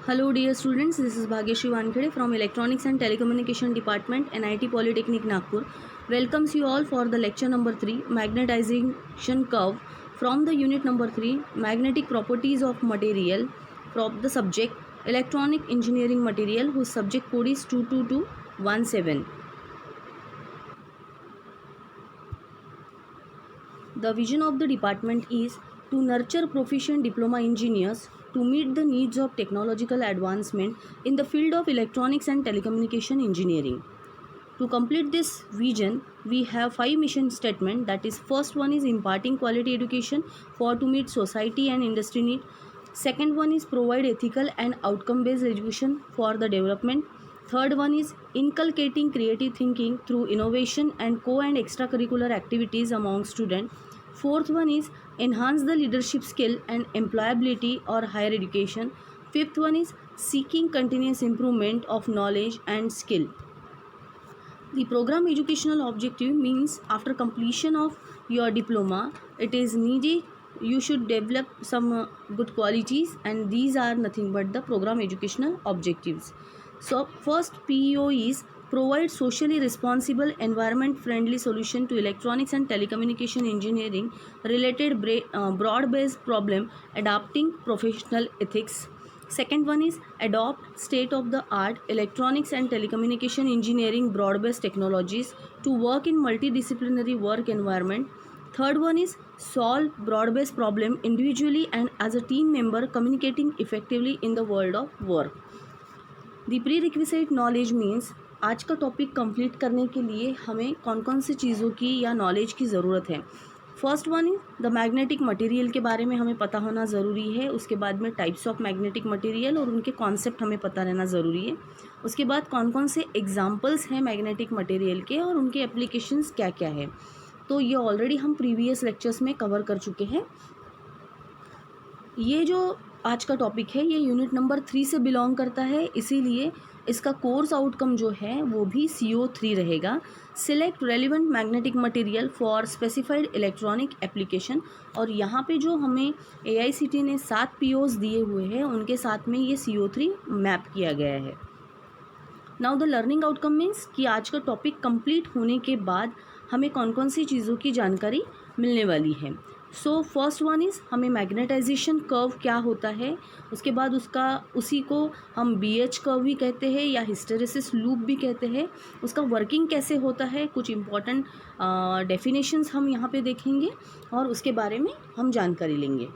Hello dear students, this is Bhagyashree Wankhede from Electronics and Telecommunication Department, NIT Polytechnic Nagpur. Welcomes you all for the lecture number 3, Magnetization Curve, from the unit number 3, Magnetic Properties of Material, from the subject Electronic Engineering Material, whose subject code is 22217. The vision of the department is to nurture proficient diploma engineers to meet the needs of technological advancement in the field of electronics and telecommunication engineering. To complete this vision, we have 5 mission statements. That is, first one is imparting quality education for to meet society and industry need. Second one is provide ethical and outcome based education for the development. Third one is inculcating creative thinking through innovation and co and extracurricular activities among students. Fourth one is enhance the leadership skill and employability or higher education. Fifth one is seeking continuous improvement of knowledge and skill. The program educational objective means after completion of your diploma, it is needed you should develop some good qualities, and these are nothing but the program educational objectives. So first PEO is provide socially responsible environment friendly solution to electronics and telecommunication engineering related broad based problem, adapting professional ethics. Second one is adopt state of the art electronics and telecommunication engineering broad based technologies to work in multidisciplinary work environment. Third one is solve broad based problem individually and as a team member communicating effectively in the world of work. The pre requisite knowledge means आज का topic complete करने के लिए हमें कौन कौन सी चीज़ों की या नॉलेज की ज़रूरत है. First one is the magnetic material के बारे में हमें पता होना ज़रूरी है. उसके बाद में टाइप्स ऑफ मैग्नेटिक मटेरियल और उनके कॉन्सेप्ट हमें पता रहना ज़रूरी है. उसके बाद कौन कौन से एग्जाम्पल्स हैं मैग्नेटिक मटेरियल के और उनके एप्लीकेशंस क्या क्या है. तो ये ऑलरेडी हम प्रीवियस लेक्चर्स में कवर कर चुके हैं. ये जो आज का टॉपिक है ये यूनिट नंबर 3 से बिलोंग करता है, इसीलिए इसका कोर्स आउटकम जो है वो भी CO3 रहेगा. Select relevant magnetic material for specified electronic application. और यहाँ पे जो हमें AICTE ने 7 POs दिए हुए हैं उनके साथ में ये CO3 मैप किया गया है. Now the learning outcome means कि आज का टॉपिक कंप्लीट होने के बाद हमें कौन कौन सी चीज़ों की जानकारी मिलने वाली है. सो फर्स्ट वन इज़ हमें मैग्नेटाइजेशन कर्व क्या होता है, उसके बाद उसी को हम BH कर्व भी कहते हैं या हिस्टेरेसिस लूप भी कहते हैं. उसका वर्किंग कैसे होता है, कुछ इम्पॉर्टेंट डेफिनेशंस हम यहाँ पे देखेंगे और उसके बारे में हम जानकारी लेंगे.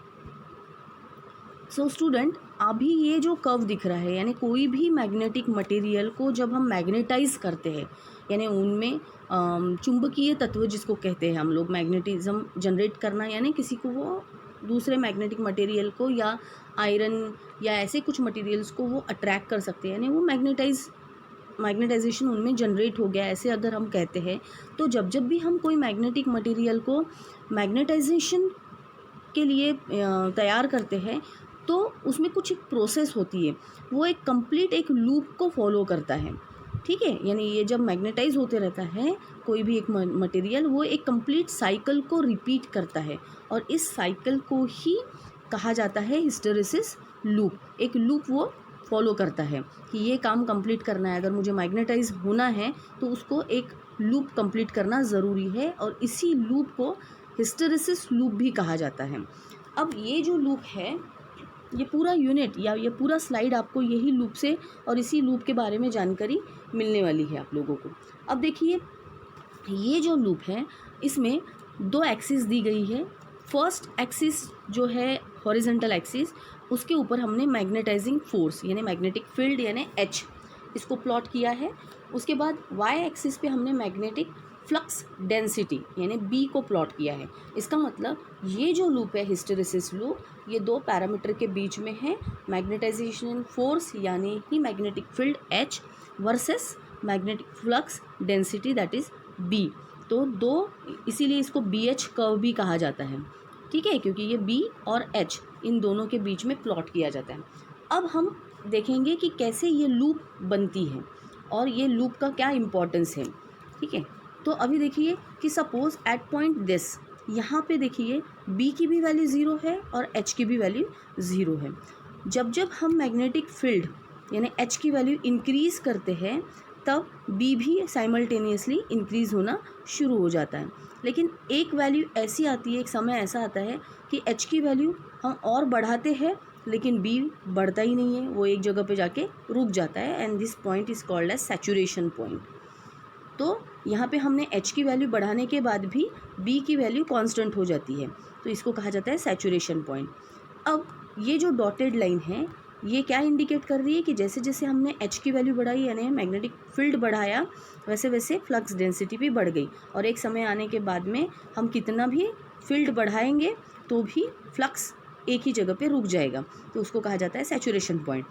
सो स्टूडेंट, अभी ये जो कर्व दिख रहा है यानी कोई भी मैग्नेटिक मटेरियल को जब हम मैग्नेटाइज करते हैं यानी उनमें चुंबकीय तत्व जिसको कहते हैं हम लोग, मैग्नेटिज्म जनरेट करना यानी किसी को वो दूसरे मैग्नेटिक मटेरियल को या आयरन या ऐसे कुछ मटेरियल्स को वो अट्रैक्ट कर सकते हैं यानी वो मैग्नेटाइजेशन उनमें जनरेट हो गया ऐसे अगर हम कहते हैं. तो जब भी हम कोई मैग्नेटिक मटेरियल को मैग्नेटाइजेशन के लिए तैयार करते हैं तो उसमें कुछ एक प्रोसेस होती है, वो एक कंप्लीट एक लूप को फॉलो करता है. ठीक है, यानी ये जब मैग्नेटाइज होते रहता है कोई भी एक मटेरियल वो एक कंप्लीट साइकिल को रिपीट करता है और इस साइकिल को ही कहा जाता है हिस्टेरेसिस लूप. एक लूप वो फॉलो करता है कि ये काम कंप्लीट करना है, अगर मुझे मैग्नेटाइज होना है तो उसको एक लूप कंप्लीट करना ज़रूरी है और इसी लूप को हिस्टेरेसिस लूप भी कहा जाता है. अब ये जो लूप है ये पूरा यूनिट या ये पूरा स्लाइड आपको यही लूप से और इसी लूप के बारे में जानकारी मिलने वाली है आप लोगों को. अब देखिए ये जो लूप है इसमें 2 एक्सिस दी गई है. फर्स्ट एक्सिस जो है हॉरिजॉन्टल एक्सिस, उसके ऊपर हमने मैग्नेटाइजिंग फोर्स यानी मैग्नेटिक फील्ड यानी H इसको प्लॉट किया है. उसके बाद वाई एक्सिस पे हमने मैग्नेटिक फ्लक्स डेंसिटी यानी B को प्लॉट किया है. इसका मतलब ये जो लूप है हिस्टेरेसिस लूप ये 2 पैरामीटर के बीच में है, मैग्नेटाइजेशन फोर्स यानी ही magnetic field H versus magnetic flux density that is B. तो 2 इसीलिए इसको BH कर्व भी कहा जाता है. ठीक है, क्योंकि ये B और H इन दोनों के बीच में प्लॉट किया जाता है. अब हम देखेंगे कि कैसे ये लूप बनती है और ये लूप का क्या इम्पोर्टेंस है. ठीक है, तो अभी देखिए कि सपोज एट पॉइंट दिस यहाँ पे देखिए B की भी वैल्यू 0 है और H की भी वैल्यू 0 है. जब जब हम मैग्नेटिक फील्ड यानी एच की वैल्यू इंक्रीज़ करते हैं तब बी भी साइमल्टेनियसली इंक्रीज़ होना शुरू हो जाता है। लेकिन एक वैल्यू ऐसी आती है, एक समय ऐसा आता है कि एच की वैल्यू हम और बढ़ाते हैं लेकिन बी बढ़ता ही नहीं है, वो एक जगह पे जाके रुक जाता है and this point is called as saturation point. तो यहाँ पे हमने एच की वैल्यू बढ़ाने के बाद भी बी की वैल्यू कांस्टेंट हो जाती है, तो इसको कहा जाता है सैचुरेशन पॉइंट। अब ये जो डॉटेड लाइन है ये क्या इंडिकेट कर रही है कि जैसे जैसे हमने एच की वैल्यू बढ़ाई यानी मैग्नेटिक फील्ड बढ़ाया वैसे वैसे फ्लक्स डेंसिटी भी बढ़ गई, और एक समय आने के बाद में हम कितना भी फील्ड बढ़ाएंगे तो भी फ्लक्स एक ही जगह पे रुक जाएगा, तो उसको कहा जाता है सैचुरेशन पॉइंट।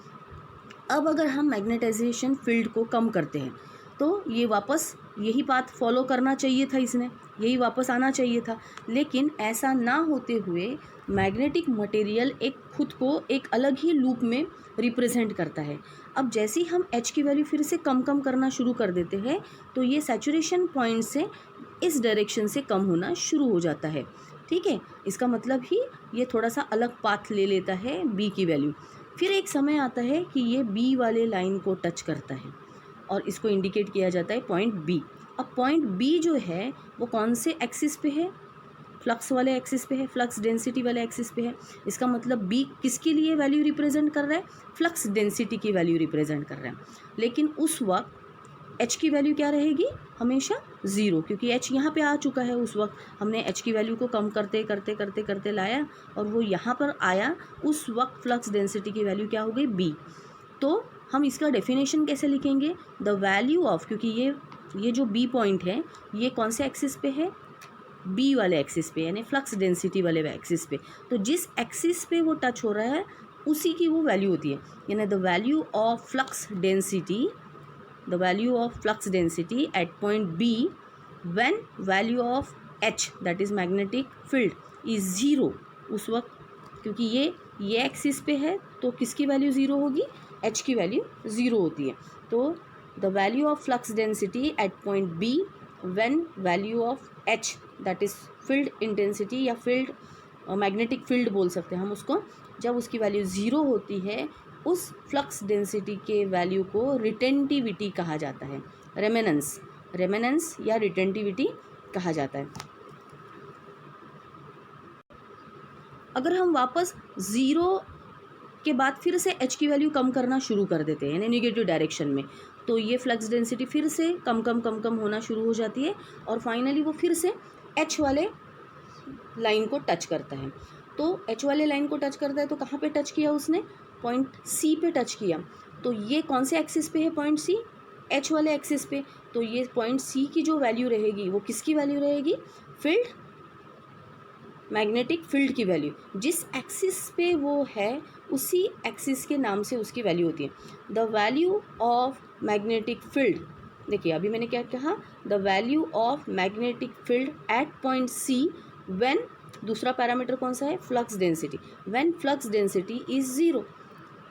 अब अगर हम मैग्नेटाइजेशन फील्ड को कम करते हैं तो ये वापस यही पाथ फॉलो करना चाहिए था, इसने यही वापस आना चाहिए था, लेकिन ऐसा ना होते हुए मैग्नेटिक मटेरियल एक खुद को एक अलग ही लूप में रिप्रेजेंट करता है। अब जैसे ही हम एच की वैल्यू फिर से कम करना शुरू कर देते हैं तो ये सैचुरेशन पॉइंट से इस डायरेक्शन से कम होना शुरू हो जाता है। ठीक है, इसका मतलब ही ये थोड़ा सा अलग पाथ ले लेता है बी की वैल्यू। फिर एक समय आता है कि ये बी वाले लाइन को टच करता है और इसको इंडिकेट किया जाता है पॉइंट बी। अब पॉइंट बी जो है वो कौन से एक्सिस पे है? फ्लक्स वाले एक्सिस पे है, फ्लक्स डेंसिटी वाले एक्सिस पे है। इसका मतलब बी किसके लिए वैल्यू रिप्रेजेंट कर रहा है? फ्लक्स डेंसिटी की वैल्यू रिप्रेजेंट कर रहा है। लेकिन उस वक्त एच की वैल्यू क्या रहेगी? हमेशा ज़ीरो, क्योंकि एच यहाँ पे आ चुका है। उस वक्त हमने एच की वैल्यू को कम करते लाया और वो यहाँ पर आया, उस वक्त फ्लक्स डेंसिटी की वैल्यू क्या हो गई? बी। तो हम इसका डेफिनेशन कैसे लिखेंगे? द वैल्यू ऑफ, क्योंकि ये जो बी पॉइंट है ये कौन से एक्सिस पे है? बी वाले एक्सिस पे, यानी फ्लक्स डेंसिटी वाले एक्सिस पे। तो जिस एक्सिस पे वो टच हो रहा है उसी की वो वैल्यू होती है, यानी the value of flux density, the value of flux density at point B when value of H that is magnetic field is zero. उस वक्त क्योंकि ये एक्सिस पे है तो किसकी वैल्यू ज़ीरो होगी? एच की वैल्यू ज़ीरो होती है। तो the value of flux density at point B when value of H that is field intensity या फील्ड मैग्नेटिक फील्ड बोल सकते हैं हम उसको, जब उसकी वैल्यू ज़ीरो होती है उस फ्लक्स डेंसिटी के वैल्यू को रिटेंटिविटी कहा जाता है, रेमेनेंस या रिटेंटिविटी कहा जाता है। अगर हम वापस ज़ीरो के बाद फिर से एच की वैल्यू कम करना शुरू कर देते हैं यानी निगेटिव डायरेक्शन में, तो ये फ्लक्स डेंसिटी फिर से कम होना शुरू हो जाती है और फाइनली वो फिर से एच वाले लाइन को टच करता है। तो एच वाले लाइन को टच करता है तो कहाँ पे टच किया उसने? पॉइंट सी पे टच किया। तो ये कौन से एक्सिस पे है पॉइंट सी? एच वाले एक्सिस पे। तो ये पॉइंट सी की जो वैल्यू रहेगी वो किसकी वैल्यू रहेगी? फील्ड, मैग्नेटिक फील्ड की वैल्यू। जिस एक्सिस पे वो है उसी एक्सिस के नाम से उसकी वैल्यू होती है। The value of magnetic field, देखिए अभी मैंने क्या कहा? The value of magnetic field at point see when, दूसरा पैरामीटर कौन सा है? Flux density. When flux density is zero,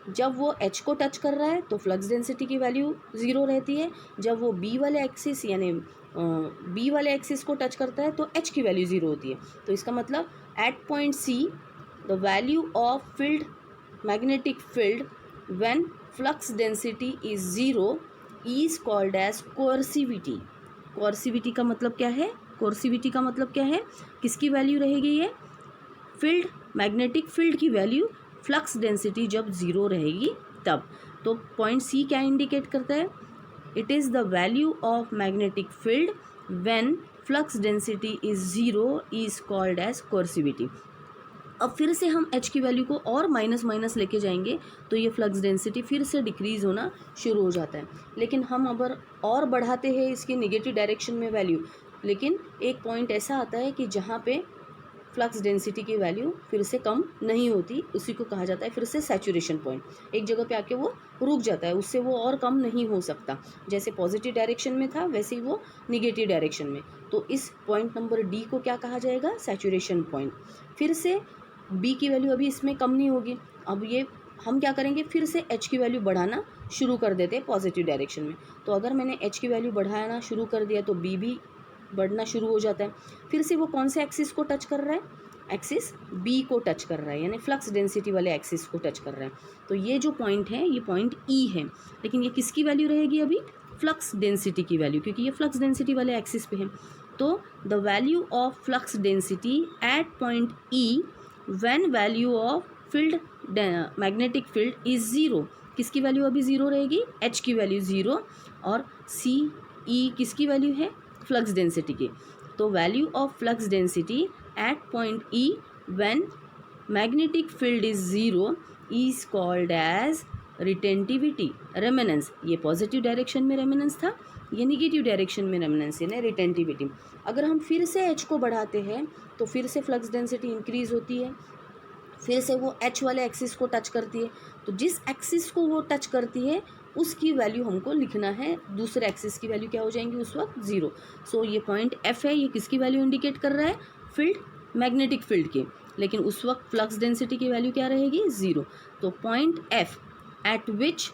जब वो एच को टच कर रहा है तो फ्लक्स डेंसिटी की वैल्यू ज़ीरो रहती है। जब वो बी वाले एक्सिस यानी बी वाले एक्सिस को टच करता है तो एच की वैल्यू ज़ीरो होती है। तो इसका मतलब at point C the value of field, magnetic field when flux density is zero is called as coercivity. Coercivity का मतलब क्या है? कोर्सिविटी का मतलब क्या है? किसकी वैल्यू रहेगी ये? फील्ड, मैग्नेटिक फील्ड की वैल्यू फ्लक्स डेंसिटी जब ज़ीरो रहेगी तब। तो पॉइंट सी क्या इंडिकेट करता है? It is the value of magnetic field when flux density is zero is called as coercivity. अब फिर से हम एच की वैल्यू को और माइनस लेके जाएंगे तो ये फ्लक्स डेंसिटी फिर से डिक्रीज़ होना शुरू हो जाता है। लेकिन हम अगर और बढ़ाते हैं इसकी निगेटिव डायरेक्शन में वैल्यू, लेकिन एक पॉइंट ऐसा आता है कि जहाँ पे फ्लक्स डेंसिटी की वैल्यू फिर से कम नहीं होती, उसी को कहा जाता है फिर से सैचुरेशन पॉइंट। एक जगह पे आके वो रुक जाता है, उससे वो और कम नहीं हो सकता। जैसे पॉजिटिव डायरेक्शन में था वैसे ही वो निगेटिव डायरेक्शन में। तो इस पॉइंट नंबर डी को क्या कहा जाएगा? Saturation point. फिर से बी की वैल्यू अभी इसमें कम नहीं होगी। अब ये हम क्या करेंगे? फिर से एच की वैल्यू बढ़ाना शुरू कर देते हैं पॉजिटिव डायरेक्शन में। तो अगर मैंने एच की वैल्यू बढ़ाना शुरू कर दिया तो बी भी बढ़ना शुरू हो जाता है। फिर से वो कौन से एक्सिस को टच कर रहा है? एक्सिस बी को टच कर रहा है, यानी फ्लक्स डेंसिटी वाले एक्सिस को टच कर रहा है। तो ये जो पॉइंट है ये पॉइंट ई है, लेकिन ये किसकी वैल्यू रहेगी अभी? फ्लक्स डेंसिटी की वैल्यू, क्योंकि ये फ्लक्स डेंसिटी वाले एक्सिस पे है। तो the value of flux density at point E when value of field magnetic field is zero, किसकी वैल्यू अभी ज़ीरो रहेगी? एच की वैल्यू ज़ीरो, और सी ई किसकी वैल्यू है? फ्लक्स डेंसिटी की। तो value of flux density at point E when magnetic field is zero is called as retentivity, remanence. ये पॉजिटिव डायरेक्शन में रेमेनेंस था, ये निगेटिव डायरेक्शन में रेमेनेंस यानी रिटेंटिविटी। अगर हम फिर से एच को बढ़ाते हैं तो फिर से फ्लक्स डेंसिटी इंक्रीज होती है, फिर से वो एच वाले एक्सिस को टच करती है। तो जिस एक्सिस को वो टच करती है उसकी वैल्यू हमको लिखना है, दूसरे एक्सिस की वैल्यू क्या हो जाएंगी उस वक्त? ज़ीरो। सो ये पॉइंट एफ है, ये किसकी वैल्यू इंडिकेट कर रहा है? फील्ड, मैग्नेटिक फील्ड की, लेकिन उस वक्त फ्लक्स डेंसिटी की वैल्यू क्या रहेगी? ज़ीरो। तो point F eight which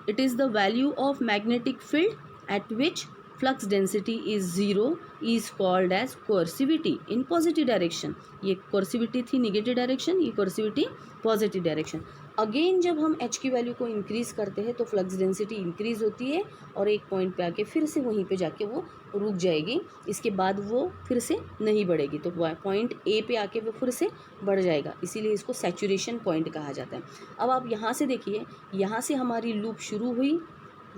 it is the value of magnetic field at which flux density is zero is called as coercivity in positive direction। ये coercivity थी नेगेटिव डायरेक्शन, ये coercivity positive direction. Again जब हम h की value को increase करते हैं तो फ्लक्स डेंसिटी इंक्रीज होती है और एक पॉइंट पे आके फिर से वहीं पे जाके वो रुक जाएगी, इसके बाद वो फिर से नहीं बढ़ेगी। तो पॉइंट ए पे आके वो फिर से बढ़ जाएगा, इसीलिए इसको सैचुरेशन पॉइंट कहा जाता है। अब आप यहाँ से देखिए, यहाँ से हमारी लूप शुरू हुई,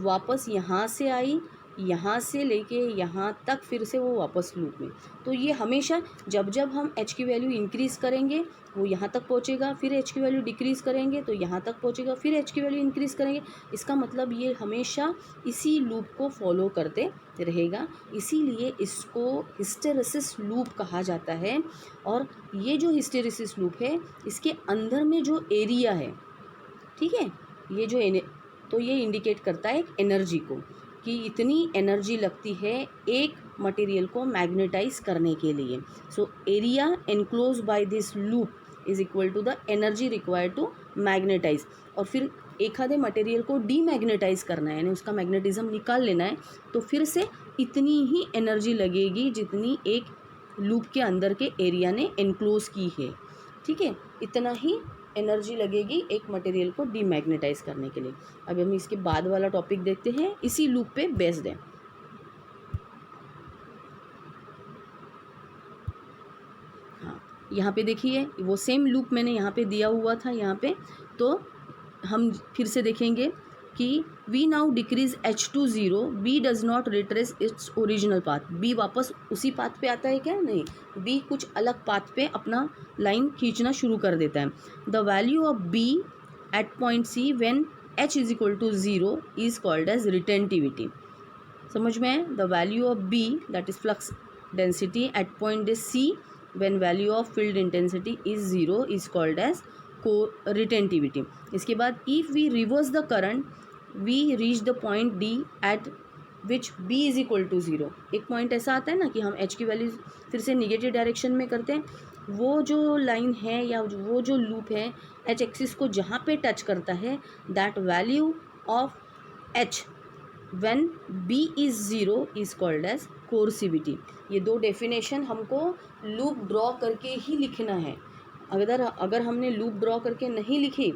वापस यहाँ से आई, यहाँ से लेके यहाँ तक फिर से वो वापस लूप में। तो ये हमेशा जब जब हम h की वैल्यू इंक्रीज़ करेंगे वो यहाँ तक पहुँचेगा, फिर h की वैल्यू डिक्रीज़ करेंगे तो यहाँ तक पहुँचेगा, फिर h की वैल्यू इंक्रीज़ करेंगे। इसका मतलब ये हमेशा इसी लूप को फॉलो करते रहेगा, इसीलिए इसको हिस्टेरेसिस लूप कहा जाता है। और ये जो हिस्टेरेसिस लूप है इसके अंदर में जो एरिया है, ठीक है, ये जो तो ये इंडिकेट करता है एक एनर्जी को, कि इतनी एनर्जी लगती है एक मटेरियल को मैग्नेटाइज करने के लिए। So area enclose by this loop is equal to the energy required to magnetize. और फिर एक आधे मटेरियल को डीमैग्नेटाइज करना है, यानी उसका मैग्नेटिज्म निकाल लेना है, तो फिर से इतनी ही एनर्जी लगेगी जितनी एक लूप के अंदर के एरिया ने एनक्लोज की है, ठीक है, इतना ही एनर्जी लगेगी एक मटेरियल को डीमैग्नेटाइज करने के लिए। अब हम इसके बाद वाला टॉपिक देखते हैं, इसी लूप पे बेस्ड है। हाँ, यहाँ पे देखिए वो सेम लूप मैंने यहाँ पे दिया हुआ था यहाँ पे, तो हम फिर से देखेंगे कि we now decrease h to 0, b does not retrace its original path. b वापस उसी पाथ पे आता है क्या? नहीं, b कुछ अलग पाथ पे अपना लाइन खींचना शुरू कर देता है। The value of b at point c when h is equal to 0 is called as retentivity. समझ में है? The value of b that is flux density at point c when value of field intensity is 0 is called as retentivity. इसके बाद if we reverse the current we reach the point D at which B is equal to 0। एक point ऐसा आता है ना कि हम h की वैल्यू फिर से निगेटिव डायरेक्शन में करते हैं, वो जो लाइन है या वो जो लूप है h एक्सिस को जहाँ पे टच करता है, that value of h when b is 0 is called as coercivity. ये दो डेफिनेशन हमको लूप ड्रॉ करके ही लिखना है। अगर हमने लूप ड्रॉ करके नहीं लिखी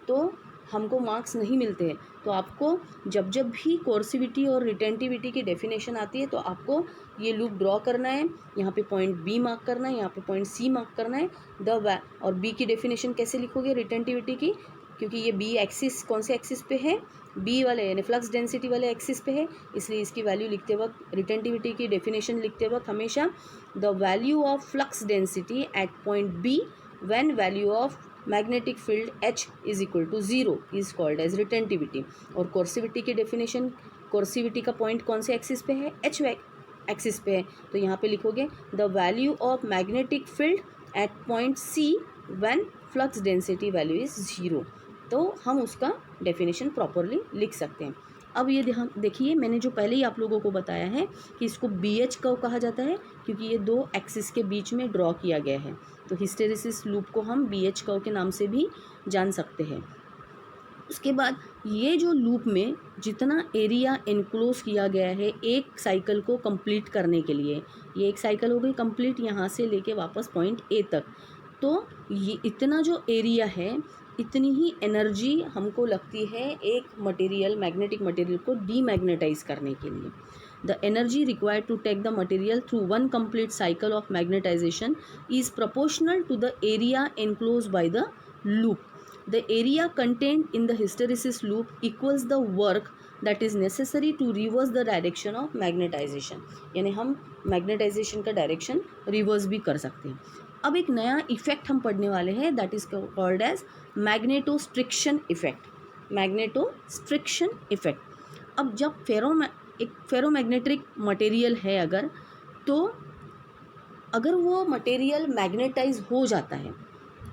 तो हमको मार्क्स नहीं मिलते हैं। तो आपको जब जब भी कोर्सिविटी और रिटेंटिविटी की डेफिनेशन आती है तो आपको ये लूप ड्रॉ करना है, यहाँ पे पॉइंट बी मार्क करना है, यहाँ पे पॉइंट सी मार्क करना है। और बी की डेफिनेशन कैसे लिखोगे रिटेंटिविटी की, क्योंकि ये बी एक्सिस कौन से एक्सिस पे है? बी वाले यानी फ्लक्स डेंसिटी वाले एक्सिस पे है, इसलिए इसकी वैल्यू लिखते वक्त, रिटेंटिविटी की डेफिनेशन लिखते वक्त हमेशा the value of flux density at point B when value of magnetic field H is equal to 0 is called as retentivity. और कोर्सिविटी की डेफिनेशन, कोर्सिविटी का पॉइंट कौन से एक्सिस पे है? H एक्सिस पे है, तो यहाँ पे लिखोगे the value of magnetic field at point C when flux density value is 0। तो हम उसका डेफिनेशन प्रॉपरली लिख सकते हैं। अब ये देखिए, मैंने जो पहले ही आप लोगों को बताया है कि इसको BH कर्व कहा जाता है, क्योंकि ये दो एक्सिस के बीच में ड्रॉ किया गया है। तो हिस्टेरेसिस लूप को हम BH कर्व के नाम से भी जान सकते हैं। उसके बाद ये जो लूप में जितना एरिया इनक्लोज किया गया है एक साइकिल को कंप्लीट करने के लिए, ये एक साइकिल हो गई कंप्लीट यहाँ से लेके वापस पॉइंट ए तक, तो ये इतना जो एरिया है इतनी ही एनर्जी हमको लगती है एक मटेरियल, मैग्नेटिक मटेरियल को डीमैग्नेटाइज करने के लिए। The energy required to take the material through one complete cycle of magnetization is proportional to the area enclose by the loop. The area contained in the hysteresis loop equals the work that is necessary to reverse the direction of magnetization. यानी हम magnetisation का direction reverse भी कर सकते हैं. अब एक नया इफेक्ट हम पढ़ने वाले हैं, that is called as magnetostriction effect. Magnetostriction effect. अब जब एक फेरोमैग्नेटिक मटेरियल है अगर वो मटेरियल मैग्नेटाइज हो जाता है,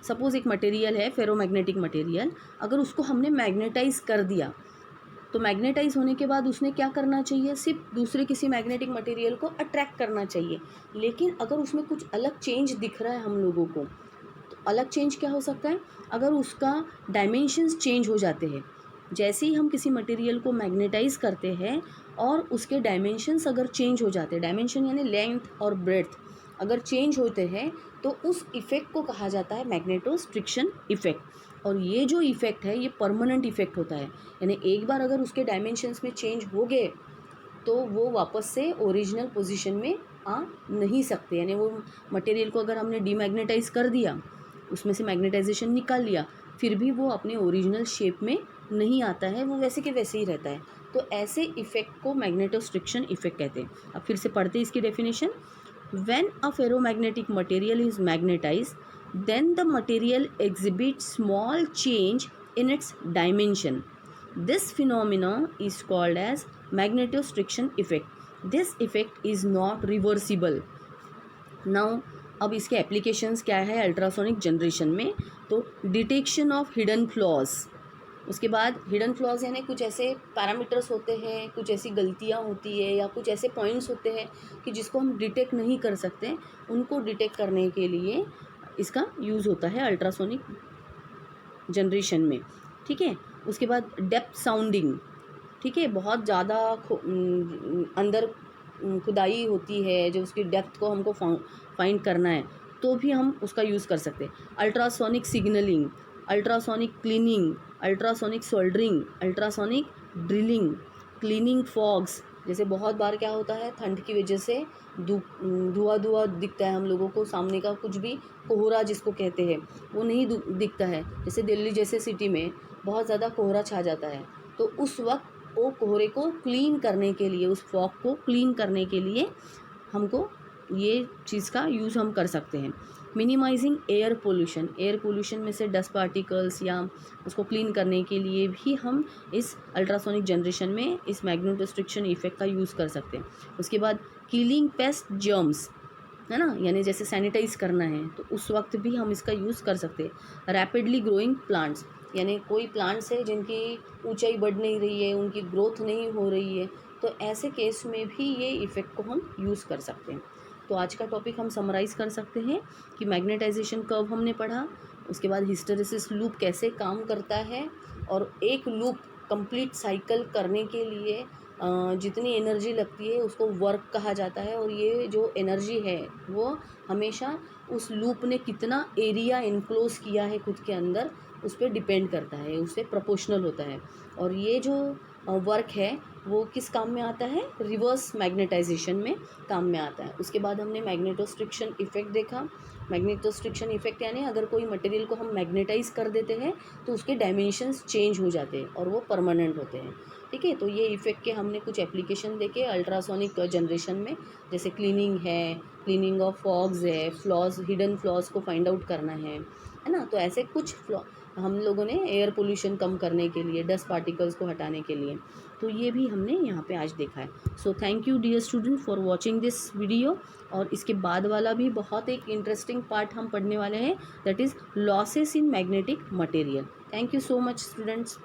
सपोज़ एक मटेरियल है फेरोमैग्नेटिक मटेरियल, अगर उसको हमने मैग्नेटाइज कर दिया तो मैग्नेटाइज होने के बाद उसने क्या करना चाहिए, सिर्फ दूसरे किसी मैग्नेटिक मटेरियल को अट्रैक्ट करना चाहिए. लेकिन अगर उसमें कुछ अलग चेंज दिख रहा है हम लोगों को, तो अलग चेंज क्या हो सकता है, अगर उसका डायमेंशंस चेंज हो जाते हैं. जैसे ही हम किसी मटेरियल को मैग्नेटाइज करते हैं और उसके डायमेंशंस अगर चेंज हो जाते हैं, डायमेंशन यानी लेंथ और ब्रेड्थ अगर चेंज होते हैं, तो उस इफ़ेक्ट को कहा जाता है मैग्नेटोस्ट्रिक्शन इफ़ेक्ट. और ये जो इफ़ेक्ट है ये परमानेंट इफ़ेक्ट होता है, यानी एक बार अगर उसके डायमेंशंस में चेंज हो गए तो वो वापस से ओरिजिनल पोजीशन में आ नहीं सकते. यानी वो मटेरियल को अगर हमने डीमैग्नेटाइज कर दिया, उसमें से मैग्नेटाइजेशन निकाल लिया, फिर भी वो अपने ओरिजिनल शेप में नहीं आता है, वो वैसे के वैसे ही रहता है. तो ऐसे इफ़ेक्ट को मैग्नेटोस्ट्रिक्शन इफ़ेक्ट कहते हैं. अब फिर से पढ़ते हैं इसकी definition. When a ferromagnetic material is magnetized, then the material exhibits small change in its dimension. This phenomenon is called as magnetostriction effect. This effect is not reversible. Now, अब इसके एप्लीकेशंस क्या है अल्ट्रासोनिक जनरेशन में, तो detection of hidden flaws. उसके बाद hidden flaws यानी कुछ ऐसे पैरामीटर्स होते हैं, कुछ ऐसी गलतियाँ होती है या कुछ ऐसे पॉइंट्स होते हैं कि जिसको हम डिटेक्ट नहीं कर सकते, उनको डिटेक्ट करने के लिए इसका यूज़ होता है अल्ट्रासोनिक जनरेशन में. ठीक है. उसके बाद डेप्थ साउंडिंग. ठीक है, बहुत ज़्यादा अंदर खुदाई होती है, जो उसकी डेप्थ को हमको फाइंड करना है, तो भी हम उसका यूज़ कर सकते हैं. Ultrasonic signalling, ultrasonic cleaning, ultrasonic soldering, ultrasonic drilling, cleaning fogs. जैसे बहुत बार क्या होता है, ठंड की वजह से धुआं दिखता है हम लोगों को, सामने का कुछ भी कोहरा जिसको कहते हैं वो नहीं दिखता है. जैसे दिल्ली जैसे सिटी में बहुत ज़्यादा कोहरा छा जाता है, तो उस वक्त वो कोहरे को क्लीन करने के लिए, उस फॉग को क्लीन करने के लिए हमको ये चीज़ का यूज़ हम कर सकते हैं. Minimizing air pollution. Air pollution में से डस्ट पार्टिकल्स या उसको क्लीन करने के लिए भी हम इस अल्ट्रासोनिक जनरेशन में इस मैग्नेटोस्ट्रिक्शन इफेक्ट का यूज़ कर सकते हैं. उसके बाद किलिंग पेस्ट जर्म्स, है ना, यानी जैसे सैनिटाइज करना है तो उस वक्त भी हम इसका यूज़ कर सकते हैं. रैपिडली ग्रोइंग प्लांट्स, यानी कोई प्लांट्स है जिनकी ऊंचाई बढ़ नहीं रही है, उनकी ग्रोथ नहीं हो रही है, तो ऐसे केस में भी ये इफ़ेक्ट को हम यूज़ कर सकते हैं. तो आज का टॉपिक हम समराइज़ कर सकते हैं कि मैग्नेटाइजेशन कर्व हमने पढ़ा, उसके बाद हिस्टेरेसिस लूप कैसे काम करता है, और एक लूप कंप्लीट साइकिल करने के लिए जितनी एनर्जी लगती है उसको वर्क कहा जाता है. और ये जो एनर्जी है वो हमेशा उस लूप ने कितना एरिया इनक्लोज किया है खुद के अंदर, उस पर डिपेंड करता है, उससे प्रोपोर्शनल होता है. और ये जो वर्क है वो किस काम में आता है, रिवर्स मैग्नेटाइजेशन में काम में आता है. उसके बाद हमने मैग्नेटोस्ट्रिक्शन इफेक्ट देखा. मैग्नेटोस्ट्रिक्शन इफेक्ट यानी अगर कोई मटेरियल को हम मैग्नेटाइज कर देते हैं तो उसके डायमेंशंस चेंज हो जाते हैं और वो परमानेंट होते हैं. ठीक है. तो ये इफेक्ट के हमने कुछ एप्लीकेशन देखे अल्ट्रासोनिक जनरेशन में, जैसे क्लीनिंग है, क्लीनिंग ऑफ फॉग्स है, फ्लॉज, हिडन फ्लॉज को फाइंड आउट करना है ना. तो ऐसे कुछ हम लोगों ने एयर पोल्यूशन कम करने के लिए, डस्ट पार्टिकल्स को हटाने के लिए, तो ये भी हमने यहाँ पे आज देखा है. So thank you dear student for watching this video. और इसके बाद वाला भी बहुत एक इंटरेस्टिंग पार्ट हम पढ़ने वाले हैं, that is losses in magnetic material. Thank you so much students.